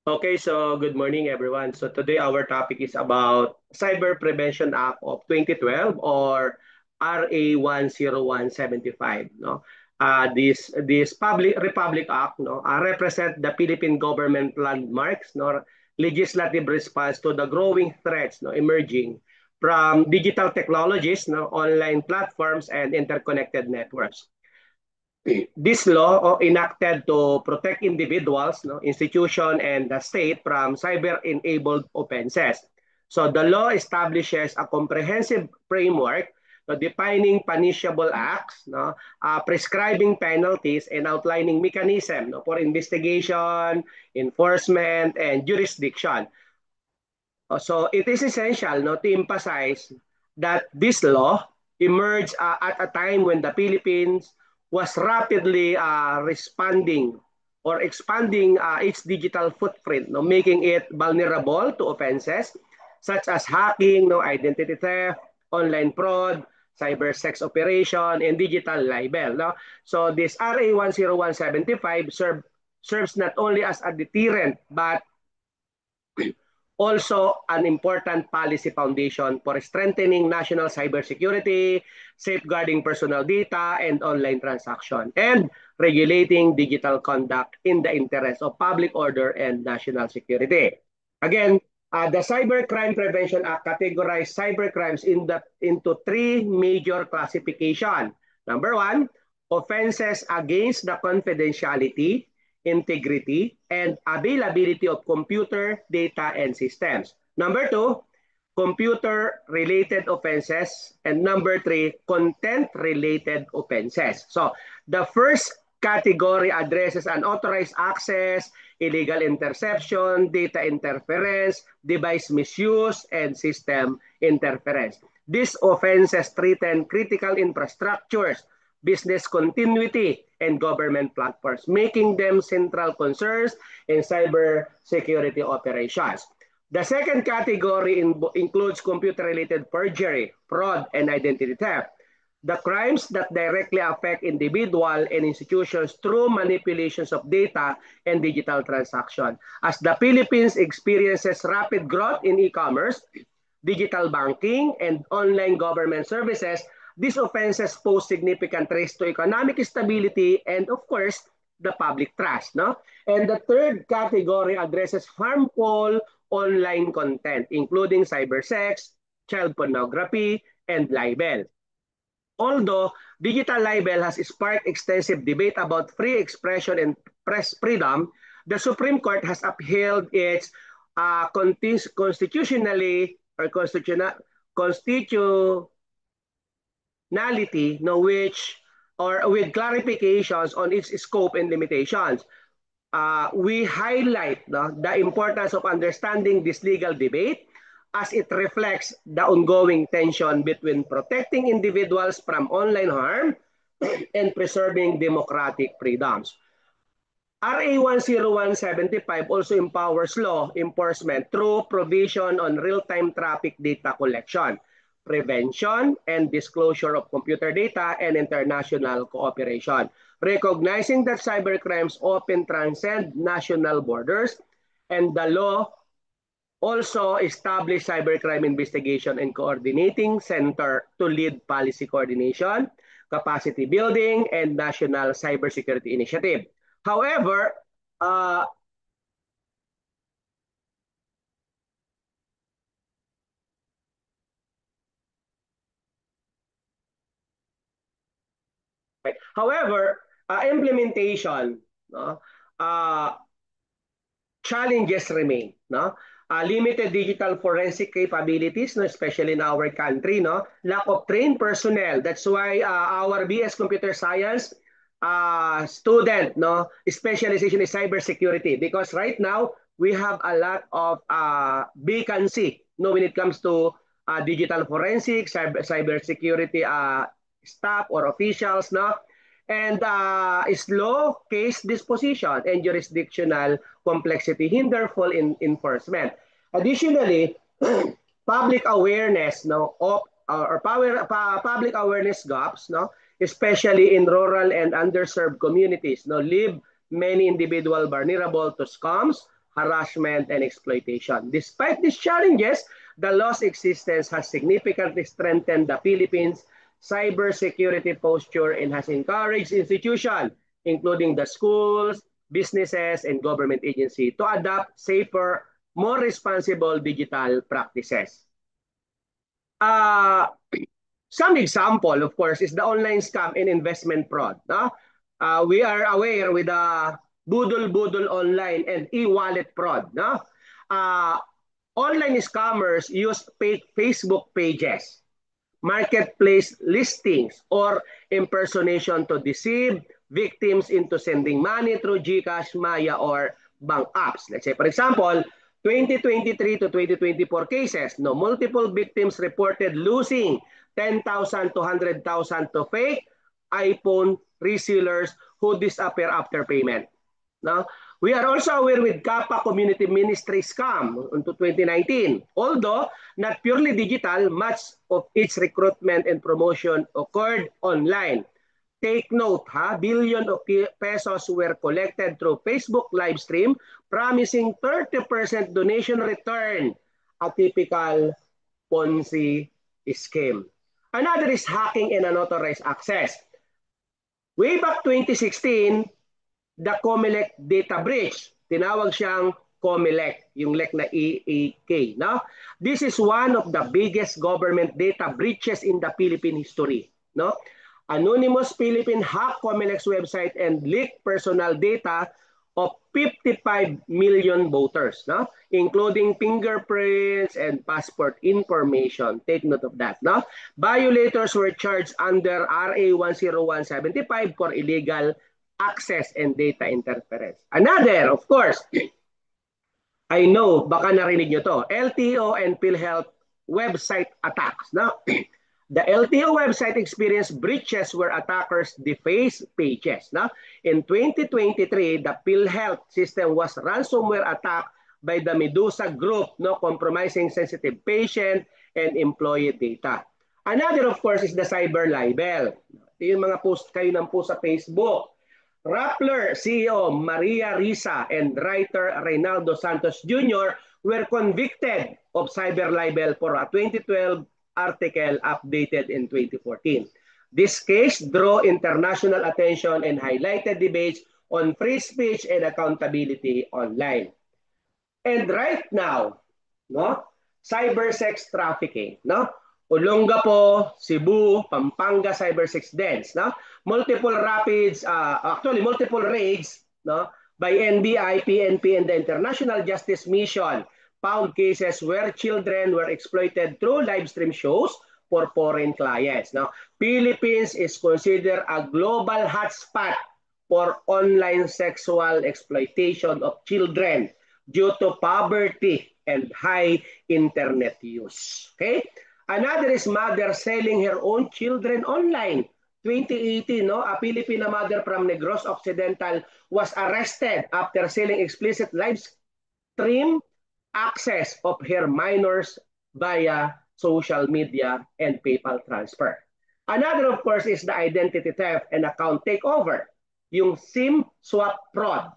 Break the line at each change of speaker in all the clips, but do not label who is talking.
Okay, so good morning, everyone. So today our topic is about Cyber Prevention Act of 2012 or RA 10175. No, this public Republic Act represent the Philippine government landmarks, legislative response to the growing threats emerging from digital technologies, online platforms, and interconnected networks. This law enacted to protect individuals, institution, and the state from cyber-enabled offenses. So the law establishes a comprehensive framework defining punishable acts, prescribing penalties, and outlining mechanism for investigation, enforcement, and jurisdiction. So it is essential to emphasize that this law emerged at a time when the Philippines was rapidly responding or expanding its digital footprint, making it vulnerable to offenses such as hacking, identity theft, online fraud, cyber sex operation, and digital libel. No? So this RA 10175 serves not only as a deterrent but also an important policy foundation for strengthening national cybersecurity, safeguarding personal data and online transaction, and regulating digital conduct in the interest of public order and national security. Again, the Cybercrime Prevention Act categorized cybercrimes into three major classification. Number one, offenses against the confidentiality, integrity, and availability of computer data and systems. Number two, computer-related offenses. And number three, content-related offenses. So the first category addresses unauthorized access, illegal interception, data interference, device misuse, and system interference. These offenses threaten critical infrastructures, business continuity, and government platforms, making them central concerns in cyber security operations. The second category includes computer-related perjury, fraud, and identity theft. The crimes that directly affect individual and institutions through manipulations of data and digital transaction. As the Philippines experiences rapid growth in e-commerce, digital banking, and online government services, these offenses pose significant risk to economic stability and, of course, the public trust. No? And the third category addresses harmful online content, including cybersex, child pornography, and libel. Although digital libel has sparked extensive debate about free expression and press freedom, the Supreme Court has upheld its constitutionally or constitutionality, no, which or with clarifications on its scope and limitations. We highlight the importance of understanding this legal debate as it reflects the ongoing tension between protecting individuals from online harm and preserving democratic freedoms. RA 10175 also empowers law enforcement through provision on real-time traffic data collection, prevention, and disclosure of computer data and international cooperation, recognizing that cybercrimes often transcend national borders, and the law also establish cybercrime investigation and coordinating center to lead policy coordination, capacity building, and national cybersecurity initiative. However, uh, implementation, no, uh, challenges remain. No? Limited digital forensic capabilities, no, especially in our country, no? Lack of trained personnel. That's why our BS Computer Science student, no, specialization is cybersecurity, because right now we have a lot of vacancy, no, when it comes to digital forensic, cybersecurity staff or officials, no, and slow case disposition and jurisdictional complexity hinder full enforcement. Additionally, public awareness, no, of or public awareness gaps, no, especially in rural and underserved communities, no, leave many individuals vulnerable to scams, harassment, and exploitation. Despite these challenges, the law's existence has significantly strengthened the Philippines' cybersecurity posture and has encouraged institutions, including the schools, businesses, and government agencies, to adopt safer, more responsible digital practices. Uh, some example, of course, is the online scam and investment fraud. No? We are aware with the Budol online and e-wallet fraud. No? Uh, Online scammers use fake Facebook pages, marketplace listings, or impersonation to deceive victims into sending money through GCash, Maya, or bank apps. Let's say, for example, 2023 to 2024 cases, no, multiple victims reported losing 10,000 to 100,000 to fake iPhone resellers who disappear after payment. No? We are also aware with Kappa Community Ministry scam into 2019. Although not purely digital, much of its recruitment and promotion occurred online. Take note, billion of pesos were collected through Facebook live stream, promising 30% donation return, a typical Ponzi scheme. Another is hacking and unauthorized access. Way back 2016, the COMELEC data breach. Tinawag siyang COMELEC, yung LEC na EAK. No? This is one of the biggest government data breaches in the Philippine history. No? Anonymous Philippine hacked COMELEC's website and leaked personal data of 55 million voters, no? Including fingerprints and passport information. Take note of that. No? Violators were charged under RA 10175 for illegal access and data interference. Another, of course, I know, baka narinig nyo to, LTO and PhilHealth website attacks. No? The LTO website experienced breaches where attackers defaced pages. No? In 2023, the PhilHealth system was ransomware attacked by the Medusa group, no, compromising sensitive patient and employee data. Another, of course, is the cyber libel. Yung mga post kayo ng post sa Facebook. Rappler CEO Maria Risa and writer Reynaldo Santos Jr. were convicted of cyber libel for a 2012 article updated in 2014. This case drew international attention and highlighted debates on free speech and accountability online. And right now, no, cyber sex trafficking, no? Olongapo, Cebu, Pampanga cyber sex dens, no? Multiple raids, no, by NBI, PNP, and the International Justice Mission found cases where children were exploited through live stream shows for foreign clients. Now, Philippines is considered a global hotspot for online sexual exploitation of children due to poverty and high internet use. Okay? Another is mother selling her own children online. 2018, no, a Filipina mother from Negros Occidental was arrested after selling explicit live stream access of her minors via social media and PayPal transfer. Another, of course, is the identity theft and account takeover, yung SIM swap fraud.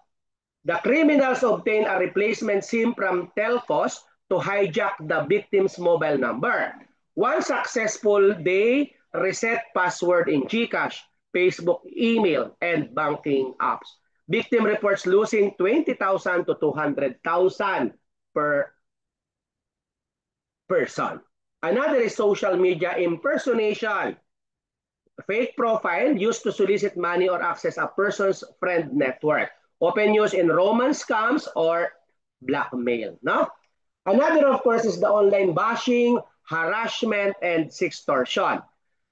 The criminals obtain a replacement SIM from telcos to hijack the victim's mobile number. Once successful, they reset password in GCash, Facebook, email, and banking apps. Victim reports losing 20,000 to 200,000 per person. Another is social media impersonation. Fake profile used to solicit money or access a person's friend network. Often used in romance scams or blackmail. No? Another, of course, is the online bashing, harassment, and sextortion.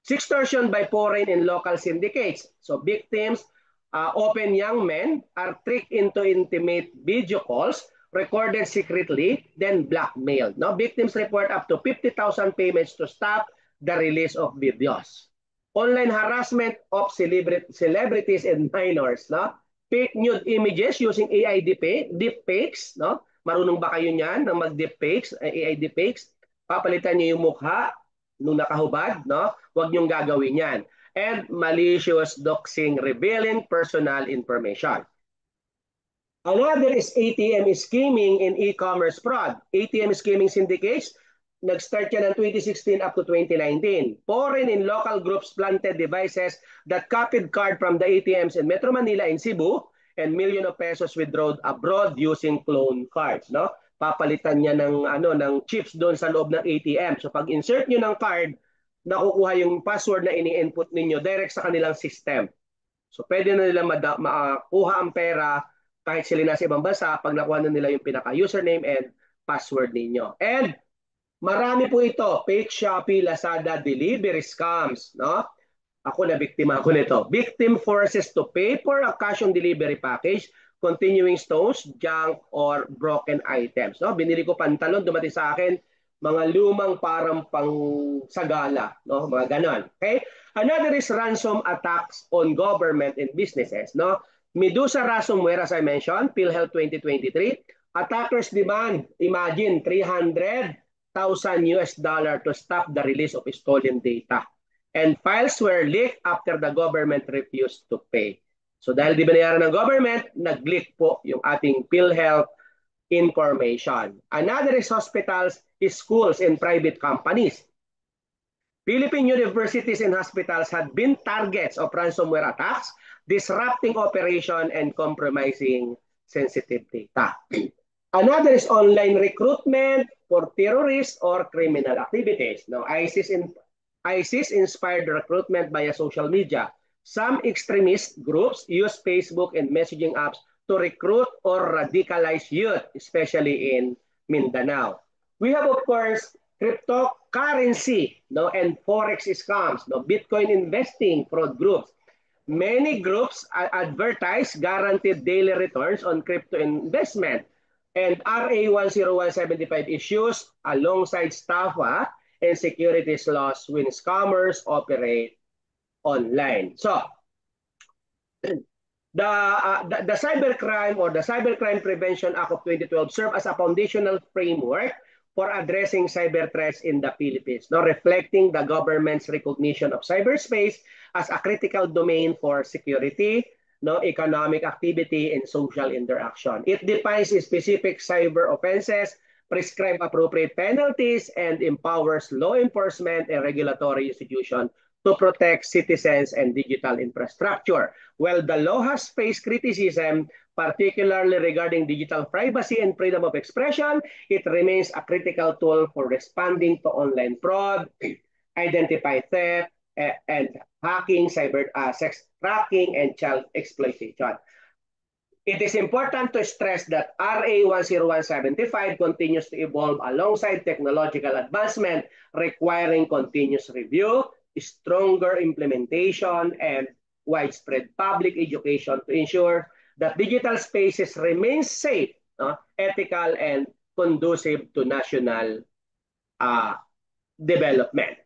Sextortion by foreign and local syndicates. So victims, often young men, are tricked into intimate video calls recorded secretly, then blackmailed. No? Victims report up to 50,000 payments to stop the release of videos. Online harassment of celebrities and minors. No? Fake nude images using AI deepfakes. No? Marunong ba kayo niyan ng mag-deepfakes, AI deepfakes? Papalitan niyo yung mukha nung nakahubad. No? Huwag niyong gagawin yan. And malicious doxing revealing personal information. Another is ATM scheming in e-commerce fraud. ATM scheming syndicates, nag-start yan ng 2016 up to 2019. Foreign and local groups planted devices that copied card from the ATMs in Metro Manila and Cebu and million of pesos withdrawn abroad using clone cards. No? Papalitan niya ng, ng chips doon sa loob ng ATM. So pag insert niyo ng card, nakukuha yung password na ini-input ninyo direct sa kanilang system. So pwede na nila makuha ang pera kahit sila nasa ibang bansa pag nakuha na nila yung pinaka-username and password ninyo. And marami po ito, fake Shopee, Lazada, delivery scams. No? Ako na biktima ako nito. Victim forces to pay for a cash on delivery package continuing stones, junk, or broken items. No? Binili ko pantalon, dumating sa akin, mga lumang parang pang sagala. No? Mga ganon. Okay? Another is ransom attacks on government and businesses. No? Medusa ransomware, as I mentioned, PhilHealth 2023. Attackers demand, imagine, 300,000 US dollar to stop the release of stolen data. And files were leaked after the government refused to pay. So dahil di binayaran ng government, nag-leak po yung ating PhilHealth information. Another is hospitals, schools, and private companies. Philippine universities and hospitals had been targets of ransomware attacks, disrupting operation and compromising sensitive data. Another is online recruitment for terrorists or criminal activities. Now, ISIS-inspired recruitment via social media. Some extremist groups use Facebook and messaging apps to recruit or radicalize youth, especially in Mindanao. We have, of course, cryptocurrency, and forex scams, Bitcoin investing fraud groups. Many groups advertise guaranteed daily returns on crypto investment. And RA 10175 issues alongside STAFA and securities laws when scammers operate online. So, the Cybercrime or the Cybercrime Prevention Act of 2012 serve as a foundational framework for addressing cyber threats in the Philippines, reflecting the government's recognition of cyberspace as a critical domain for security, economic activity, and social interaction. It defines specific cyber offenses, prescribes appropriate penalties, and empowers law enforcement and regulatory institutions to protect citizens and digital infrastructure. While the law has faced criticism, particularly regarding digital privacy and freedom of expression, it remains a critical tool for responding to online fraud, identify theft, and hacking, cyber sex tracking, and child exploitation. It is important to stress that RA 10175 continues to evolve alongside technological advancement, requiring continuous review, stronger implementation, and widespread public education to ensure that digital spaces remain safe, ethical, and conducive to national development.